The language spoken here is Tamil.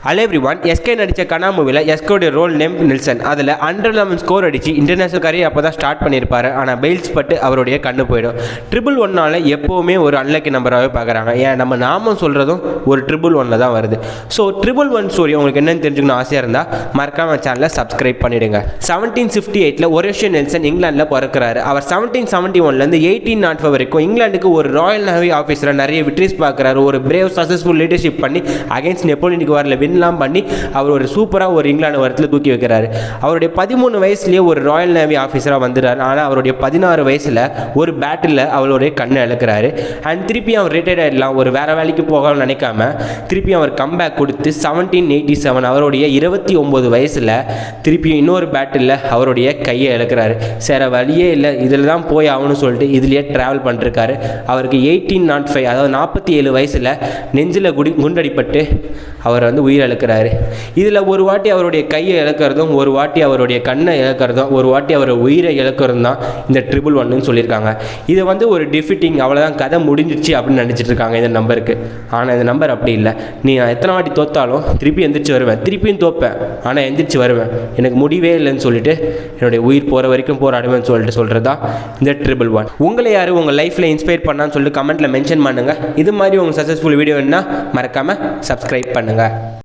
ஹலோ எவ்ரிவன், எஸ்கே நடித்த கனா மூவியில் எஸ்கோடைய ரோல் நேம் நெல்சன். அதில் 111 ஸ்கோர் அடித்து இன்டர்நேஷனல் கரியர் அப்போ தான் ஸ்டார்ட் பண்ணியிருப்பார். ஆனால் பெயில்ஸ் பட்டு அவருடைய கண்ணு போயிடும். 111 எப்போவுமே ஒரு அன்லக்கி நம்பராகவே பார்க்குறாங்க. ஏன் நம்ம நாமம் சொல்கிறதும் ஒரு 111 தான் வருது. ஸோ 111 ஸ்டோரி உங்களுக்கு என்னென்னு தெரிஞ்சுக்கணும் ஆசையாக இருந்தால் மறக்காம சேனலை சப்ஸ்கிரைப் பண்ணிவிடுங்க. 1758 ஒரேஷியா நெல்சன் இங்கிலாந்தில் பிறக்கிறாரு. அவர் 1771 1805 வரைக்கும் இங்கிலாந்துக்கு ஒரு ராயல் நேவி ஆஃபீஸராக நிறைய விட்ரீஸ் பார்க்குறாரு. ஒரு பிரேவ் சக்ஸஸ்ஃபுல் லீடர்ஷிப் பண்ணி அகைன்ஸ்ட் நெப்போலியனுக்கு வரல வின்லாம் பண்ணி அவர் ஒரு சூப்பராக ஒரு இங்கிலாந்து வரத்தில் தூக்கி வைக்கிறாரு. அவருடைய 13 வயசுலேயே ஒரு ராயல் நேவி ஆஃபீஸராக வந்துடுறாரு. ஆனால் அவருடைய 16 வயசில் ஒரு பேட்டில் அவருடைய கண்ணை இழக்கிறாரு. அண்ட் திருப்பி அவர் ரிட்டையர்ட் ஆகிடலாம், ஒரு வேறு வேலைக்கு போகணும்னு நினைக்காம திருப்பி அவர் கம்பேக் கொடுத்து 1787 அவருடைய 29 வயசில் திருப்பி இன்னொரு பேட்டில் அவருடைய கையை இழக்கிறாரு. சேர வழியே இல்லை, இதில் தான் போய் ஆகணும்னு சொல்லிட்டு இதுலேயே ட்ராவல் பண்ணிருக்காரு. அவருக்கு 1805 அதாவது 47 வயசில் நெஞ்சில் குண்டடிப்பட்டு அவர் உயிரிழக்கிறாரு. இதில் ஒரு வாட்டி அவருடைய கையை இழக்கிறதும், ஒரு வாட்டி அவருடைய கண்ணை இழக்கிறதும், ஒரு வாட்டி அவர் உயிரை இழக்கிறதும் தான் இந்த 111 சொல்லியிருக்காங்க. இது ஒரு டிஃபிட்டிங், அவ்வளோதான், கதை முடிஞ்சிச்சு அப்படின்னு நினச்சிட்டு இருக்காங்க இந்த நம்பருக்கு. ஆனால் இந்த நம்பர் அப்படி இல்லை. நீ எத்தனை வாட்டி தோத்தாலும் திருப்பி எந்திரிச்சு வருவேன், திருப்பியும் தோப்பேன், ஆனால் எந்திரிச்சு வருவேன், எனக்கு முடிவே இல்லைன்னு சொல்லிட்டு என்னுடைய உயிர் போகிற வரைக்கும் போராடுவேன்னு சொல்கிறது தான் இந்த 111. உங்களை யார் உங்கள் லைஃப்பில் இன்ஸ்பயர் பண்ணான்னு சொல்லிட்டு கமெண்ட்டில் மென்ஷன் பண்ணுங்கள். இது மாதிரி உங்கள் சக்ஸஸ்ஃபுல் வீடியோ வேணுன்னா மறக்காமல் சப்ஸ்கிரைப் பண்ணுங்கள்.